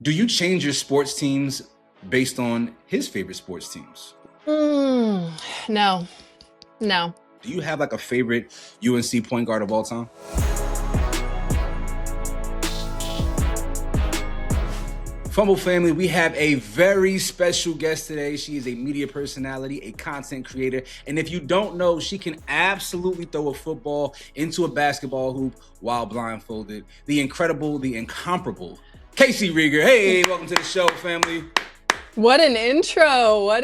Do you change your sports teams based on his favorite sports teams? No. Do you have like a favorite UNC point guard of all time? Fumble family, we have a very special guest today. She is a media personality, a content creator, and if you don't know, she can absolutely throw a football into a basketball hoop while blindfolded. The incredible, the incomparable Casey Rieger. Hey, welcome to the show, family. What an intro. I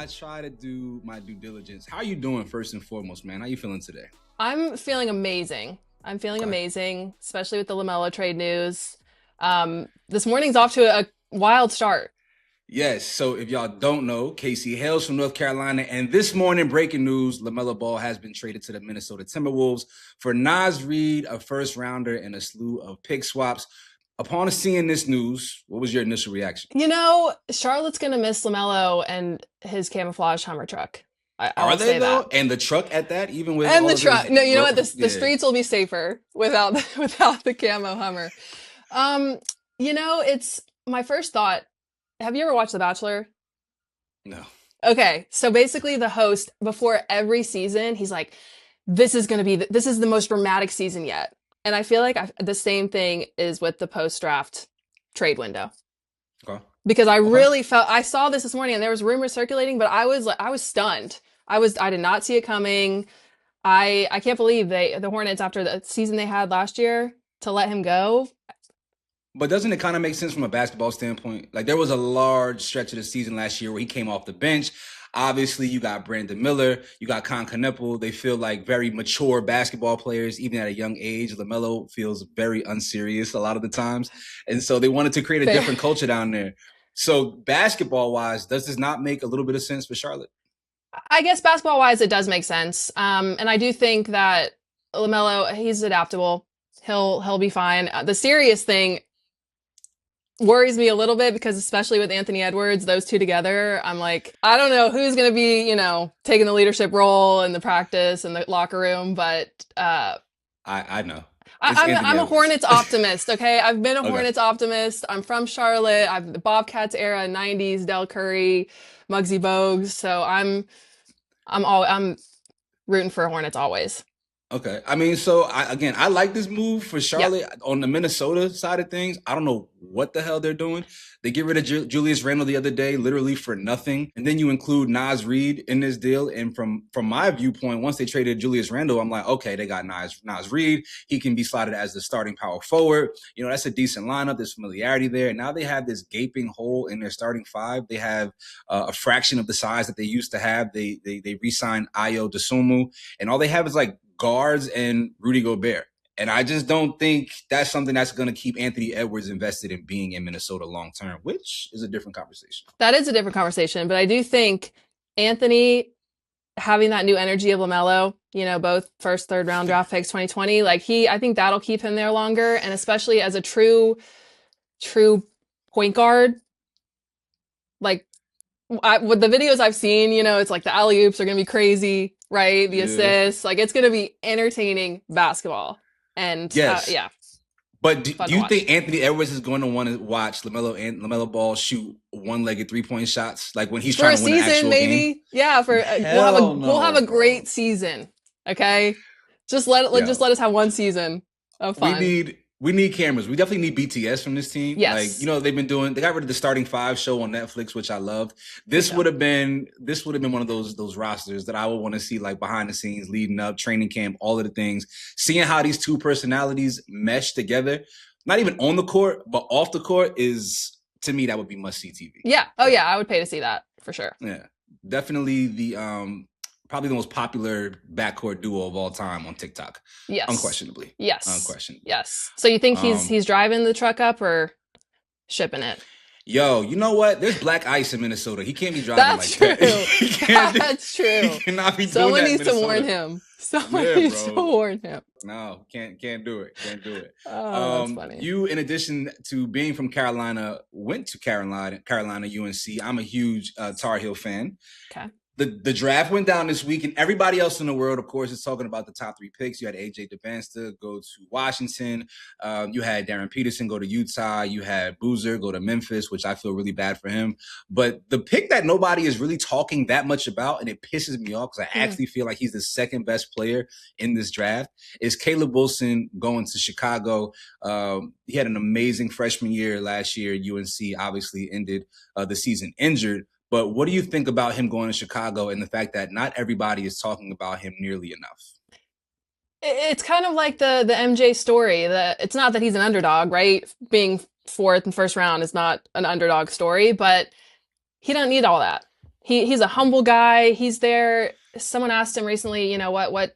try to do my due diligence. How are you doing first and foremost, man? How you feeling today? I'm feeling amazing. Amazing, especially with the LaMelo trade news. This morning's off to a wild start. Yes, so if y'all don't know, Casey hails from North Carolina, and this morning, breaking news, LaMelo Ball has been traded to the Minnesota Timberwolves for Naz Reid, a first-rounder, and a slew of pick swaps. Upon seeing this news, what was your initial reaction? Charlotte's going to miss LaMelo and his camouflage Hummer truck. Are they, though? And the truck at that, even with and all the truck. No, you know what? The yeah. streets will be safer without the camo Hummer. It's my first thought. Have you ever watched The Bachelor? No. Okay, so basically the host, before every season, he's like, this is the most dramatic season yet. And I feel like the same thing is with the post-draft trade window. Okay. Because I really felt, I saw this morning and there was rumors circulating, but I was stunned. I did not see it coming. I can't believe the Hornets, after the season they had last year, to let him go. But doesn't it kind of make sense from a basketball standpoint? Like, there was a large stretch of the season last year where he came off the bench. Obviously, you got Brandon Miller, you got Con Knueppel. They feel like very mature basketball players, even at a young age. LaMelo feels very unserious a lot of the times. And so they wanted to create a different culture down there. So basketball-wise, does this not make a little bit of sense for Charlotte? I guess basketball-wise, it does make sense. And I do think that LaMelo, he's adaptable. He'll be fine. The serious thing worries me a little bit, because especially with Anthony Edwards, those two together, I'm like, I don't know who's going to be, taking the leadership role in the practice and the locker room, but I know. I'm a Hornets optimist, okay? I've been a Hornets optimist. I'm from Charlotte. I've the Bobcats era, 90s, Del Curry, Muggsy Bogues, so I'm rooting for Hornets always. Okay. I mean, so I like this move for Charlotte. On the Minnesota side of things, I don't know what the hell they're doing. They get rid of Julius Randle the other day, literally for nothing. And then you include Naz Reid in this deal. And from my viewpoint, once they traded Julius Randle, I'm like, okay, they got Naz Reid. He can be slotted as the starting power forward. That's a decent lineup. There's familiarity there. And now they have this gaping hole in their starting five. They have a fraction of the size that they used to have. They re-signed Ayo Dosunmu, and all they have is like guards and Rudy Gobert. And I just don't think that's something that's going to keep Anthony Edwards invested in being in Minnesota long term, which is a different conversation. That is a different conversation, but I do think Anthony having that new energy of LaMelo, both first, third round draft picks 2020, I think that'll keep him there longer, and especially as a true point guard. With the videos I've seen, it's like the alley-oops are going to be crazy, right? The assists, it's going to be entertaining basketball. And yes. But do you think Anthony Edwards is going to want to watch LaMelo Ball shoot one-legged three-point shots, like when he's trying to win an actual game? Yeah, we'll have a great season. Okay, just let us have one season of fun. We need cameras. We definitely need BTS from this team. Yes. They got rid of the Starting Five show on Netflix, which I loved. This would have been one of those rosters that I would want to see, like behind the scenes, leading up, training camp, all of the things. Seeing how these two personalities mesh together, not even on the court, but off the court, is, to me, that would be must-see TV. Yeah. Oh yeah, I would pay to see that for sure. Yeah. Definitely probably the most popular backcourt duo of all time on TikTok. Yes. Unquestionably. Yes. Unquestionably. Yes. So you think he's driving the truck up or shipping it? Yo, you know what? There's black ice in Minnesota. He can't be driving that. That's true. He cannot be Someone doing that. Needs to warn him. Someone needs to warn him. No, can't do it. Can't do it. Oh, that's funny. You, in addition to being from Carolina, went to Carolina UNC. I'm a huge Tar Heel fan. Okay. the draft went down this week, and everybody else in the world, of course, is talking about the top 3 picks. You had AJ Devansta go to Washington. You had Darren Peterson go to Utah. You had Boozer go to Memphis, which I feel really bad for him. But the pick that nobody is really talking that much about, and it pisses me off because I actually feel like he's the second best player in this draft, is Caleb Wilson going to Chicago. He had an amazing freshman year last year. UNC obviously ended the season injured. But what do you think about him going to Chicago and the fact that not everybody is talking about him nearly enough? It's kind of like the MJ story. It's not that he's an underdog, right? Being fourth and first round is not an underdog story, but he don't need all that. He's a humble guy. He's there. Someone asked him recently, what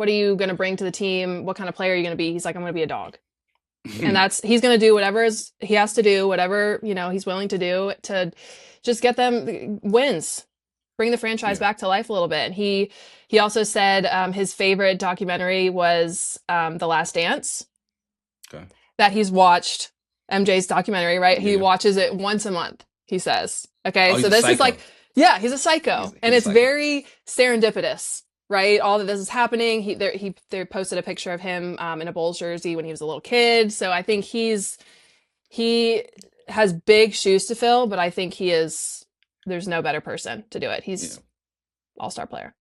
are you going to bring to the team? What kind of player are you going to be? He's like, I'm going to be a dog. And he's going to do whatever he has to do, whatever, he's willing to do to just get them wins, bring the franchise back to life a little bit. And he also said his favorite documentary was The Last Dance. Okay. That he's watched MJ's documentary, right? Yeah. He watches it once a month, he says. Okay. So this is like, he's a psycho. And it's very serendipitous, right? All that this is happening. They posted a picture of him in a Bulls jersey when he was a little kid. So I think he has big shoes to fill, but I think there's no better person to do it. He's all-star player.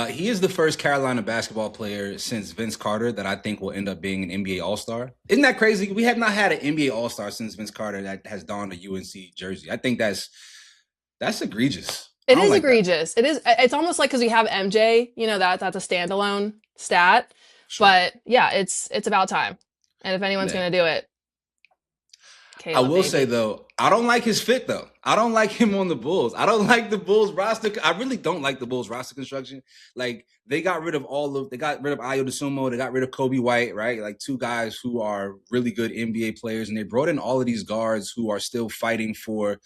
He is the first Carolina basketball player since Vince Carter that I think will end up being an NBA All-Star. Isn't that crazy? We have not had an NBA All-Star since Vince Carter that has donned a UNC jersey. I think that's egregious. It is egregious. It is. It's almost like because we have MJ, that's a standalone stat. Sure. But yeah, it's about time. And if anyone's going to do it, Caleb, I will say though, I don't like his fit though. I don't like him on the Bulls. I don't like the Bulls roster. I really don't like the Bulls roster construction. Like they got rid of Ayo DeSumo. They got rid of Kobe White, right? Like 2 guys who are really good NBA players, and they brought in all of these guards who are still fighting for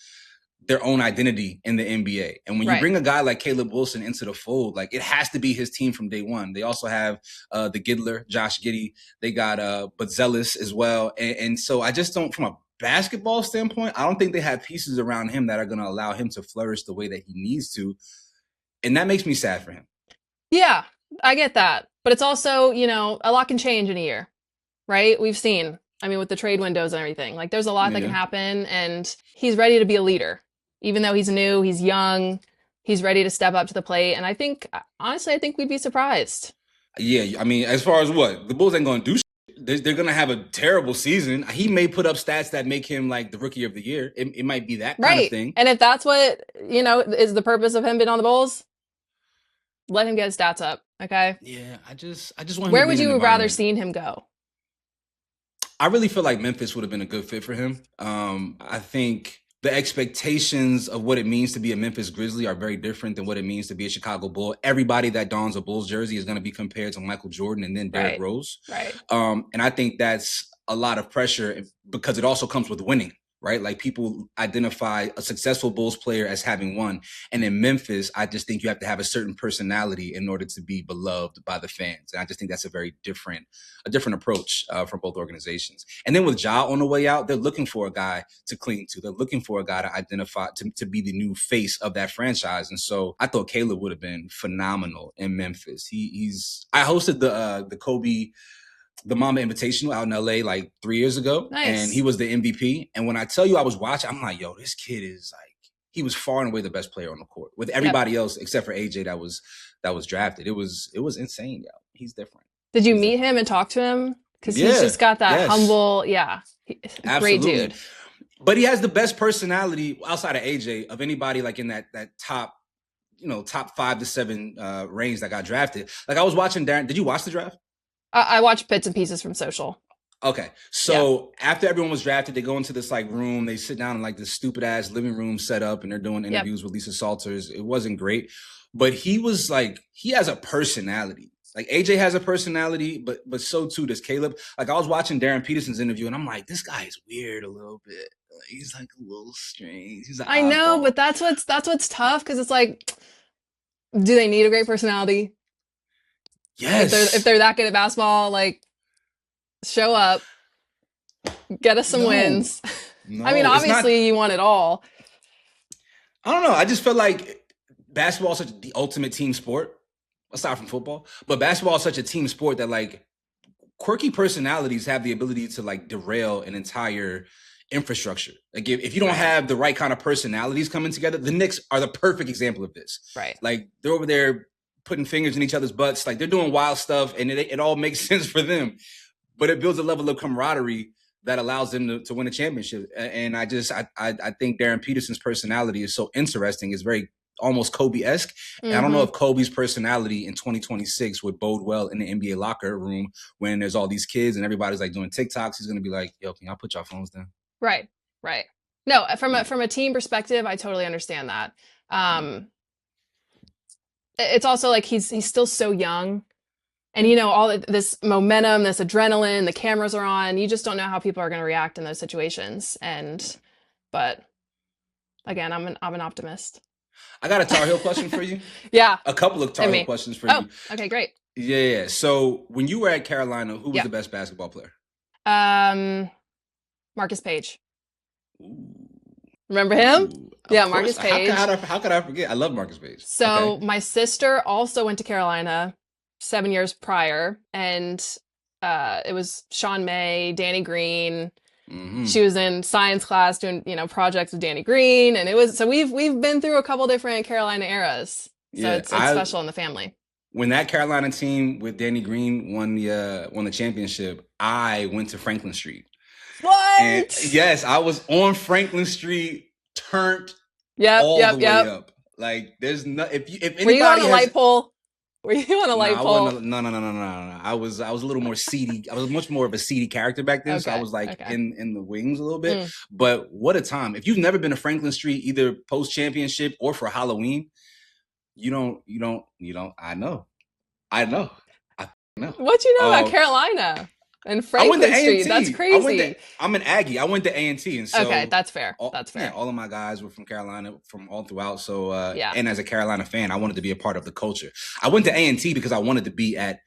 their own identity in the NBA. And when you bring a guy like Caleb Wilson into the fold, like it has to be his team from day one. They also have the Giddler, Josh Giddey. They got Buzelis as well. And so I just don't, from a basketball standpoint, I don't think they have pieces around him that are going to allow him to flourish the way that he needs to. And that makes me sad for him. Yeah, I get that. But it's also, a lot can change in a year, right? We've seen, with the trade windows and everything, like there's a lot that can happen, and he's ready to be a leader. Even though he's new, he's young, he's ready to step up to the plate. And I think, honestly, we'd be surprised. Yeah, as far as what? The Bulls ain't going to do shit. They're going to have a terrible season. He may put up stats that make him like the rookie of the year. It might be that kind of thing. And if that's what, is the purpose of him being on the Bulls, let him get his stats up, okay? Yeah, I just want him. Where would you have rather seen him go? I really feel like Memphis would have been a good fit for him. I think the expectations of what it means to be a Memphis Grizzly are very different than what it means to be a Chicago Bull. Everybody that dons a Bulls jersey is going to be compared to Michael Jordan and then Derrick Rose. Right. And I think that's a lot of pressure because it also comes with winning, right? Like people identify a successful Bulls player as having won. And in Memphis, I just think you have to have a certain personality in order to be beloved by the fans. And I just think that's a very different approach from both organizations. And then with Ja on the way out, they're looking for a guy to cling to. They're looking for a guy to identify, to be the new face of that franchise. And so I thought Caleb would have been phenomenal in Memphis. I hosted the Mamba Invitational out in LA like 3 years ago. Nice. And he was the MVP. And when I tell you I was watching, I'm like, yo, this kid is like, he was far and away the best player on the court with everybody else except for AJ that was drafted. It was insane, yo. He's different. Did you meet him and talk to him? Because he's just got that humble, great dude. But he has the best personality outside of AJ of anybody like in that top, top 5 to 7 range that got drafted. Like I was watching Darren. Did you watch the draft? I watched bits and pieces from social. Okay. So after everyone was drafted, they go into this like room, they sit down in like this stupid ass living room set up and they're doing interviews with Lisa Salters. It wasn't great, but he has a personality. Like AJ has a personality, but so too does Caleb. Like I was watching Darren Peterson's interview and I'm like, this guy is weird a little bit. He's like a little strange. He's I know, but that's what's tough because it's like, do they need a great personality? Yes. If they're that good at basketball, like show up, get us some wins. No, obviously you want it all. I don't know. I just feel like basketball is such the ultimate team sport, aside from football. But basketball is such a team sport that like quirky personalities have the ability to like derail an entire infrastructure. Like if you don't have the right kind of personalities coming together, the Knicks are the perfect example of this. Right. Like they're over there putting fingers in each other's butts. Like they're doing wild stuff and it all makes sense for them. But it builds a level of camaraderie that allows them to win a championship. And I think Darren Peterson's personality is so interesting. It's very almost Kobe-esque. And I don't know if Kobe's personality in 2026 would bode well in the NBA locker room when there's all these kids and everybody's like doing TikToks. He's going to be like, yo, can y'all put y'all phones down? Right. No, from a team perspective, I totally understand that. It's also like he's still so young. And, you know, all this momentum, this adrenaline, the cameras are on. You just don't know how people are going to react in those situations. But again, I'm an optimist. I got a Tar Heel question for you. Yeah. A couple of Tar Heel questions for you. Okay, great. Yeah. So when you were at Carolina, who was the best basketball player? Marcus Page. Ooh. Remember him? Yeah, Marcus Page. How could I forget? I love Marcus Page. So my sister also went to Carolina 7 years prior, and it was Sean May, Danny Green. Mm-hmm. She was in science class doing, you know, projects with Danny Green, and it was so we've been through a couple different Carolina eras. So it's special in the family. When that Carolina team with Danny Green won the championship, I went to Franklin Street. What? And yes, I was on Franklin Street, turned all the way up. Like there's no if anybody were you on a light pole? Were you on a light pole? No. I was a little more seedy. I was much more of a seedy character back then, so I was like in the wings a little bit. But what a time! If you've never been to Franklin Street, either post championship or for Halloween, you don't. I know. What you know about Carolina and Franklin Street? That's crazy. I'm an Aggie. I went to A&T, and so that's fair. That's fair. Yeah, all of my guys were from Carolina, from all throughout. So and as a Carolina fan, I wanted to be a part of the culture. I went to A&T because I wanted to be at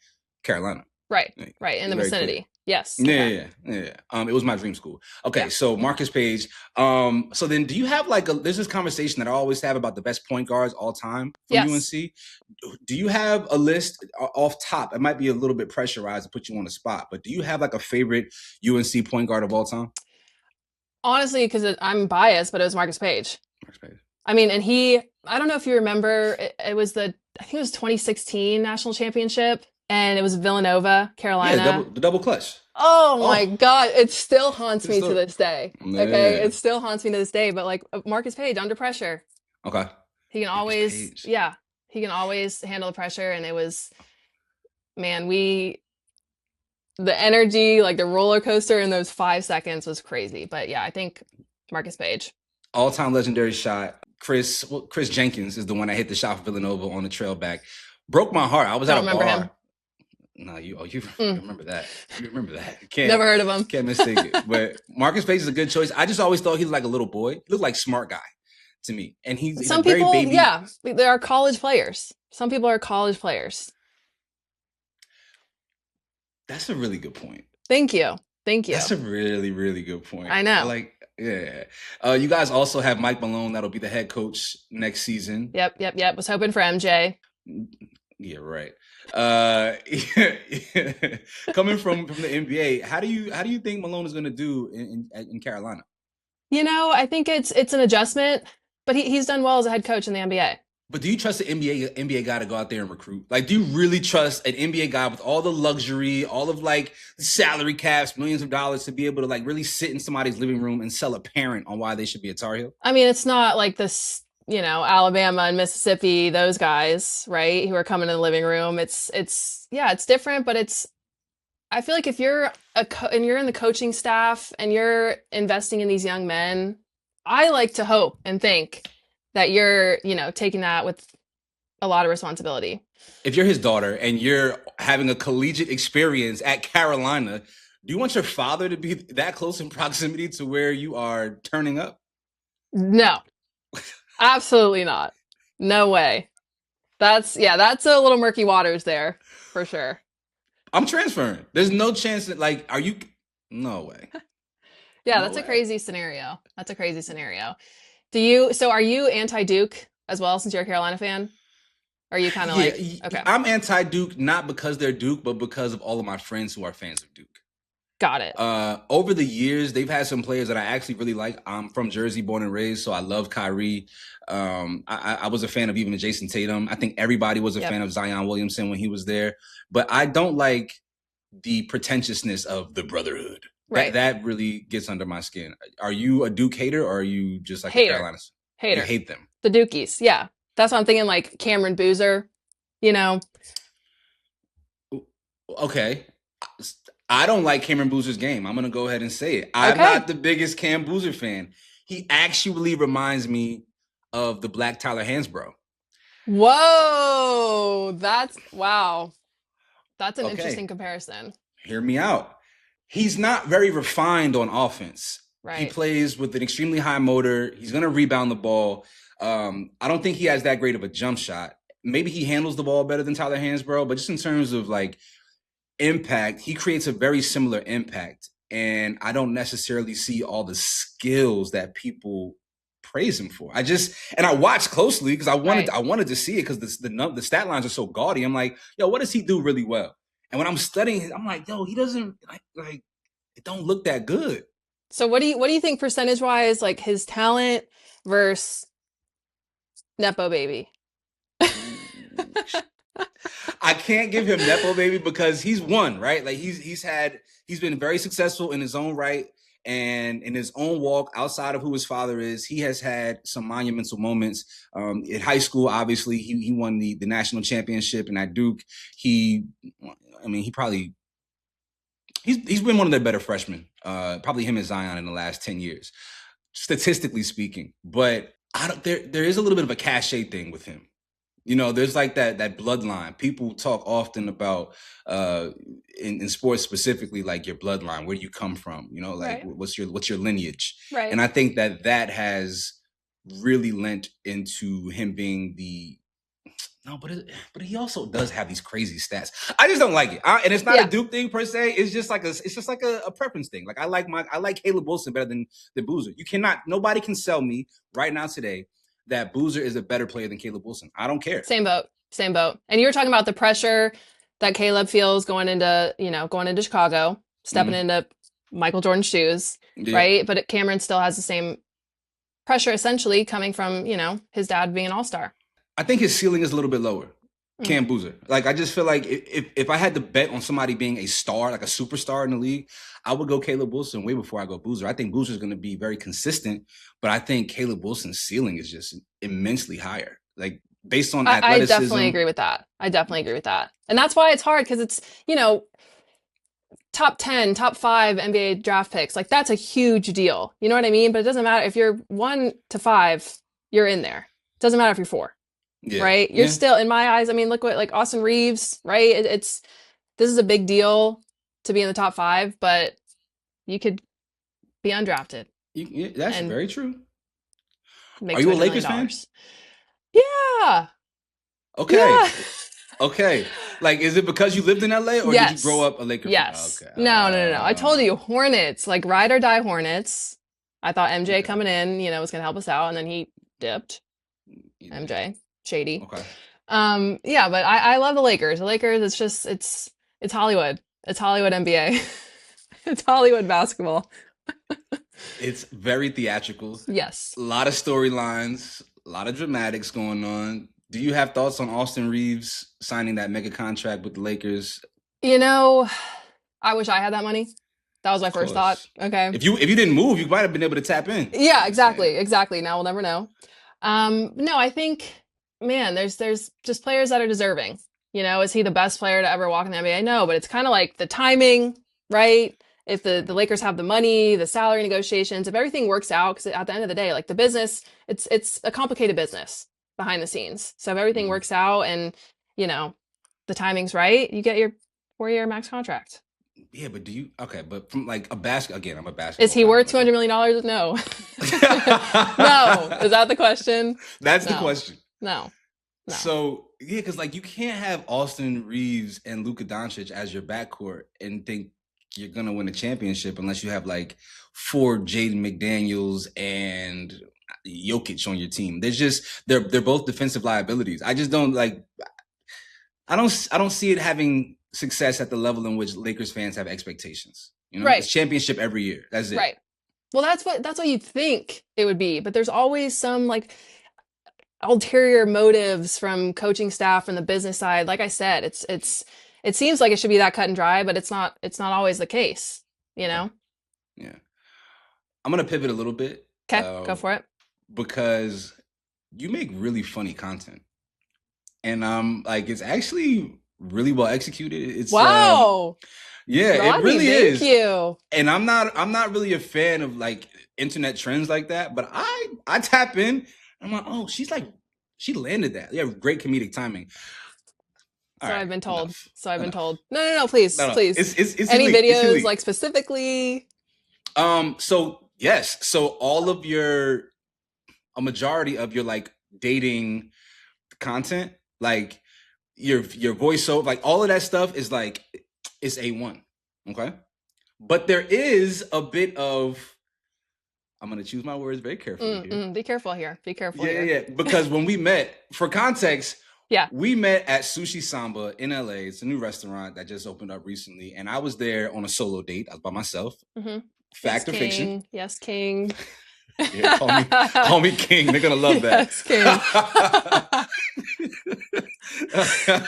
Carolina. Right in the vicinity. Clear. Yes. Yeah. It was my dream school. Okay, so Marcus Page. So then, do you have there's this conversation that I always have about the best point guards all time from UNC. Do you have a list off top? It might be a little bit pressurized to put you on the spot, but do you have like a favorite UNC point guard of all time? Honestly, because I'm biased, but it was Marcus Page. I mean, and I don't know if you remember, I think it was 2016 national championship. And it was Villanova, Carolina. Yeah, the double clutch. Oh my God. It still haunts me to this day. Okay. It still haunts me to this day. But like Marcus Page under pressure. Okay. He can always handle the pressure. And it was, man, the energy, like the roller coaster in those 5 seconds was crazy. But yeah, I think Marcus Page. All-time legendary shot. Chris Jenkins is the one that hit the shot for Villanova on the trail back. Broke my heart. I was at a bar. Him. No, you remember that. You remember that. Never heard of him. Can't mistake it. But Marcus Page is a good choice. I just always thought he was like a little boy. He looked like smart guy to me. And he's some people, very baby. Yeah, they are college players. Some people are college players. That's a really good point. Thank you. That's a really, really good point. I know. You guys also have Mike Malone that'll be the head coach next season. Yep. Was hoping for MJ. Yeah, right. Coming from the NBA, how do you think Malone is going to do in Carolina? You know, I think it's an adjustment, but he's done well as a head coach in the NBA. But do you trust the NBA guy to go out there and recruit? Like, do you really trust an NBA guy with all the luxury, all of like salary caps, millions of dollars to be able to like really sit in somebody's living room and sell a parent on why they should be a Tar Heel? I mean, it's not like this, you know, Alabama and Mississippi, those guys, right, who are coming in the living room. It's different, but I feel like if you're and you're in the coaching staff and you're investing in these young men, I like to hope and think that you're, you know, taking that with a lot of responsibility. If you're his daughter and you're having a collegiate experience at Carolina, do you want your father to be that close in proximity to where you are turning up? No. Absolutely not. No way. That's a little murky waters there for sure. I'm transferring. There's no chance that are you? No way. Yeah, that's a crazy scenario. Are you anti-Duke? as well, since you're a Carolina fan? Or are you kind of Yeah, like, okay, I'm anti-Duke, not because they're Duke, but because of all of my friends who are fans of Duke. got it. Over the years, they've had some players that I actually really like. I'm from Jersey, born and raised, so I love Kyrie. I was a fan of even Jason Tatum. I think everybody was a Yep. fan of Zion Williamson when he was there. But I don't like the pretentiousness of the brotherhood. Right. That really gets under my skin. Are you a Duke hater, or are you just like a Hater. Carolina? You Hater. hate them. The Dukies. Yeah. That's what I'm thinking, like Cameron Boozer, you know. Okay. I don't like Cameron Boozer's game. I'm going to go ahead and say it. I'm Okay. not the biggest Cam Boozer fan. He actually reminds me of the Black Tyler Hansbrough. Whoa. Wow. That's an Okay. interesting comparison. Hear me out. He's not very refined on offense. Right. He plays with an extremely high motor. He's going to rebound the ball. I don't think he has that great of a jump shot. Maybe he handles the ball better than Tyler Hansbrough, but just in terms of like impact, he creates a very similar impact. And I don't necessarily see all the skills that people praise him for. I watched closely because I wanted to see it because the stat lines are so gaudy. I'm like, yo, what does he do really well? And when I'm studying, I'm like, yo, he doesn't like it don't look that good. So what do you think percentage wise, like his talent versus Nepo baby? I can't give him Nepo baby because he's won, right? Like he's been very successful in his own right and in his own walk outside of who his father is. He has had some monumental moments. In high school, obviously, he won the national championship, and at Duke, he's been one of their better freshmen. Probably him and Zion in the last 10 years, statistically speaking. But there is a little bit of a cachet thing with him. You know, there's like that bloodline. People talk often about in sports specifically, like your bloodline. Where do you come from? You know, like what's your lineage? Right. And I think that has really lent into him being but he also does have these crazy stats. I just don't like it. And it's not a Duke thing per se. It's just like a preference thing. Like I like Caleb Wilson better than Boozer. Nobody can sell me right now today that Boozer is a better player than Caleb Wilson. I don't care. Same boat. And you were talking about the pressure that Caleb feels going into Chicago, stepping into Michael Jordan's shoes, right? But Cameron still has the same pressure essentially coming from, his dad being an all-star. I think his ceiling is a little bit lower. Cam Boozer. Like, I just feel like if I had to bet on somebody being a star, like a superstar in the league, I would go Caleb Wilson way before I go Boozer. I think Boozer is going to be very consistent, but I think Caleb Wilson's ceiling is just immensely higher. Like, based on athleticism. I definitely agree with that. And that's why it's hard because it's, top 10, top 5 NBA draft picks. Like, that's a huge deal. You know what I mean? But it doesn't matter if you're 1 to 5, you're in there. It doesn't matter if you're 4. Yeah. Right? You're still, in my eyes, I mean, look what, like, Austin Reaves, right? This is a big deal to be in the top 5, but you could be undrafted. That's very true. Are you a Lakers fan? Yeah. Okay. Yeah. Okay. Like, is it because you lived in LA or did you grow up a Lakers fan? Okay. No. I told you, Hornets, like ride or die Hornets. I thought MJ coming in, was going to help us out, and then he dipped. MJ. Shady. Okay. But I love the Lakers. The Lakers, it's Hollywood. It's Hollywood NBA. It's Hollywood basketball. It's very theatrical. Yes. A lot of storylines, a lot of dramatics going on. Do you have thoughts on Austin Reaves signing that mega contract with the Lakers? I wish I had that money. That was my first thought. Okay. If you didn't move, you might have been able to tap in. Yeah, exactly. Now we'll never know. No, I think, man, there's just players that are deserving. Is he the best player to ever walk in the NBA? No, but it's kind of like the timing, right? If the Lakers have the money, the salary negotiations, if everything works out, because at the end of the day, like the business, it's a complicated business behind the scenes. So if everything works out and, the timing's right, you get your 4-year max contract. Yeah, but but from like I'm a basketball. Is he worth $200 million? No. No. Is that the question? That's the question. No. So, yeah, because like you can't have Austin Reaves and Luka Doncic as your backcourt and think you're going to win a championship unless you have like 4 Jaden McDaniels and Jokic on your team. They're both defensive liabilities. I just don't like. I don't see it having success at the level in which Lakers fans have expectations. You know, Right. it's championship every year. That's it. Right. Well, that's what you'd think it would be, but there's always some like ulterior motives from coaching staff and the business side. Like I said, it seems like it should be that cut and dry, but it's not always the case, you Okay. know? Yeah. I'm gonna pivot a little bit Okay, go for it. because you make really funny content, and like it's actually really well executed. It's Wow. yeah, it Rodney, really thank is. you. And I'm not really a fan of like internet trends like that, but I tap in. I'm like, oh, she landed that. Yeah, great comedic timing. All So right, I've been told. enough, So I've been enough. told. No, no, no, please, No, no, please. it's Any elite. It's videos elite. like specifically? So yes, so all of a majority of your like dating content, like your voiceover, like all of that stuff is like it's A1. Okay. But there is a bit of I'm gonna choose my words very carefully here. Be careful here. Be careful Yeah, here. yeah, yeah. Because when we met, for context, Yeah. we met at Sushi Samba in LA. It's a new restaurant that just opened up recently, and I was there on a solo date. I was by myself. Mm-hmm. Fact Yes, or fiction? King. Yes, King. Yeah, call me King. They're gonna love that. Yes, King.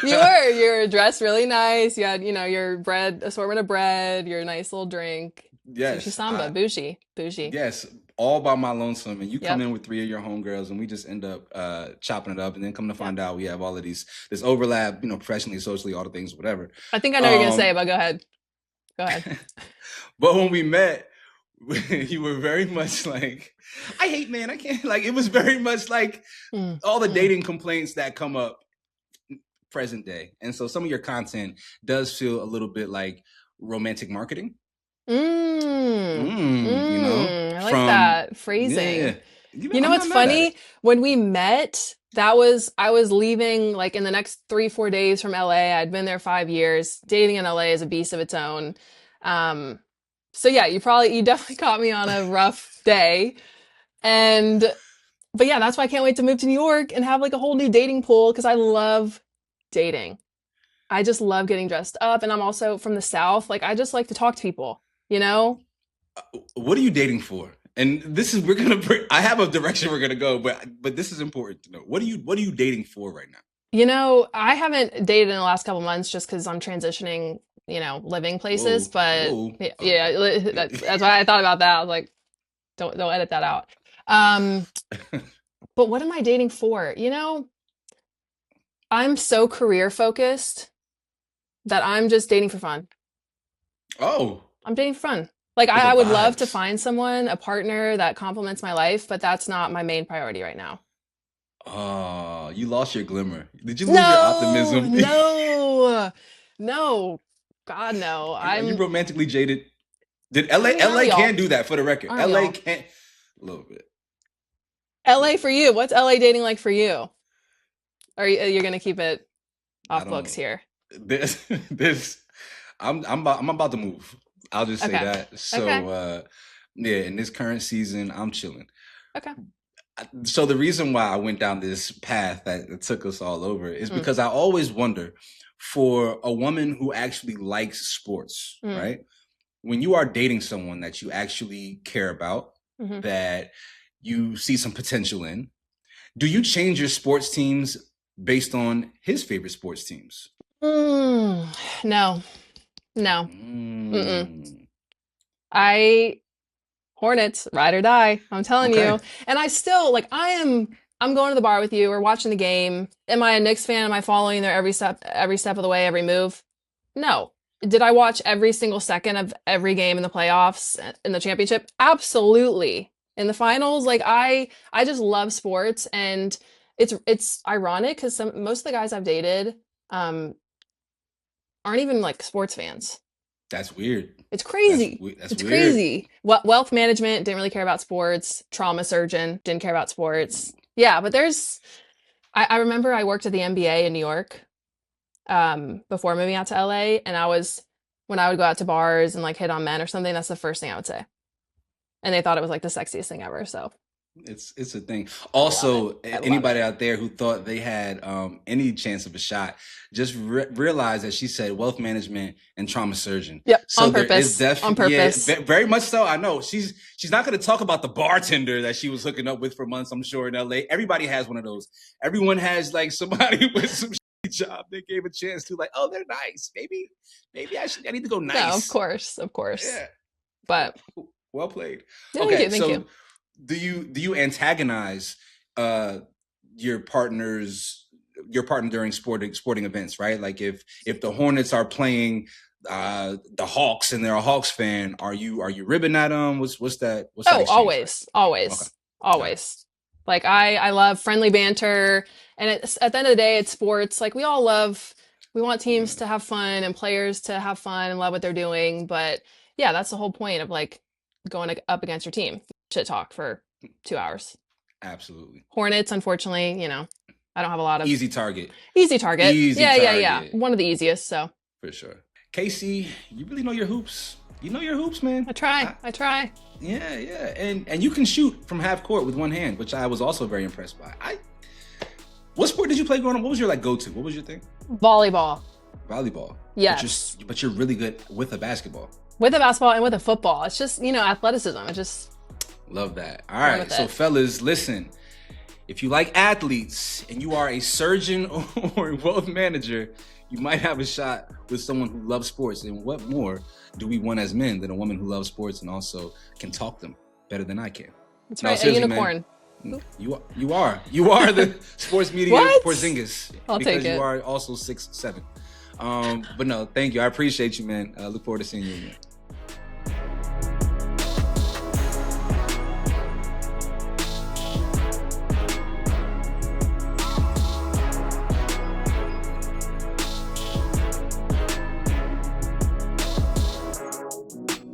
You were dressed really nice. You had, your bread, assortment of bread, your nice little drink. Sushi Yes, Samba, bougie, bougie. yes, all by my lonesome. And you come Yep, in with three of your homegirls, and we just end up chopping it up. And then come to yep. find out we have all of this overlap, professionally, socially, all the things, whatever. I think I know what you're gonna say, but go ahead. Go ahead. But when we met, you were very much like, I hate man, I can't, like, it was very much like all the dating complaints that come up present day. And so some of your content does feel a little bit like romantic marketing. I like From that phrasing. yeah. You know I'm what's not mad at funny? it. When we met, I was leaving like in the next 3-4 days from LA. I'd been there 5 years. Dating in LA is a beast of its own. So yeah, you definitely caught me on a rough day. But yeah, that's why I can't wait to move to New York and have like a whole new dating pool because I love dating. I just love getting dressed up, and I'm also from the South. Like I just like to talk to people, you know? What are you dating for? And this is I have a direction we're gonna go, but this is important to know. What are you dating for right now? I haven't dated in the last couple months just because I'm transitioning, living places. Whoa, But whoa. yeah, Okay. that's why I thought about that. I was like, don't edit that out. But what am I dating for? I'm so career focused that I'm just dating for fun. Oh, I'm dating for fun. Like for the I would love to vibes. find someone, a partner that complements my life, but that's not my main priority right now. Oh, you lost your glimmer. Did you lose your No, optimism? no, no. God, no. Are you romantically jaded? Did Aren't LA we all? can do that for the record? Aren't we LA all? can't a little bit. A LA little for bit. you. What's LA dating like for you? Or you're gonna keep it I off books don't here? this I'm about to move. I'll just say Okay. that. Okay. So yeah, in this current season, I'm chilling. Okay. So the reason why I went down this path that took us all over is Mm, because I always wonder for a woman who actually likes sports, mm, right? When you are dating someone that you actually care about, hmm that you see some potential in, do you change your sports teams based on his favorite sports teams? No, no. Mm-mm. Mm, I Hornets, ride or die. I'm telling okay. you. And I still like I'm going to the bar with you. We're watching the game. Am I a Knicks fan? Am I following their every step of the way, every move? No. Did I watch every single second of every game in the playoffs in the championship? Absolutely. In the finals, like I just love sports, and it's ironic because most of the guys I've dated um aren't even like sports fans. That's weird. It's crazy. That's It's weird. crazy. Wealth management didn't really care about sports. Trauma surgeon didn't care about sports. Yeah, but I remember I worked at the NBA in New York before moving out to LA, and when I would go out to bars and like hit on men or something, that's the first thing I would say. And they thought it was like the sexiest thing ever. So It's a thing. Also, I love anybody it. out there who thought they had any chance of a shot, just realize that she said wealth management and trauma surgeon. Yep, So on there is purpose. On definitely, yeah, purpose. very much so. I know she's not going to talk about the bartender that she was hooking up with for months. I'm sure in LA, everybody has one of those. Everyone has like somebody with some shitty job they gave a chance to. Like, oh, they're nice. Maybe I need to go nice. No, of course. Yeah. But well played. Thank you. Do you antagonize your partner during sporting events, right? Like if the Hornets are playing the Hawks and they're a Hawks fan, are you ribbing at them? What's that? Always. Okay. Like I love friendly banter, and it's at the end of the day, it's sports. Like we want teams to have fun and players to have fun and love what they're doing. But yeah, that's the whole point of like going up against your team. Shit talk for 2 hours. Absolutely. Hornets, unfortunately, I don't have a lot of easy target. Yeah. One of the easiest, so for sure. Casey, you really know your hoops. You know your hoops, man. I try. Yeah. And you can shoot from half court with one hand, which I was also very impressed by. What sport did you play growing up? What was your like go-to? What was your thing? Volleyball. Yes. But you're really good with a basketball. With a basketball and with a football. It's just, athleticism. It just love that. All right. So fellas, listen. If you like athletes and you are a surgeon or a wealth manager, you might have a shot with someone who loves sports. And what more do we want as men than a woman who loves sports and also can talk them better than I can? That's right. A unicorn. Man, you are the sports media Porzingis. I'll take it. Because you are also 6'7". But no, thank you. I appreciate you, man. I look forward to seeing you again.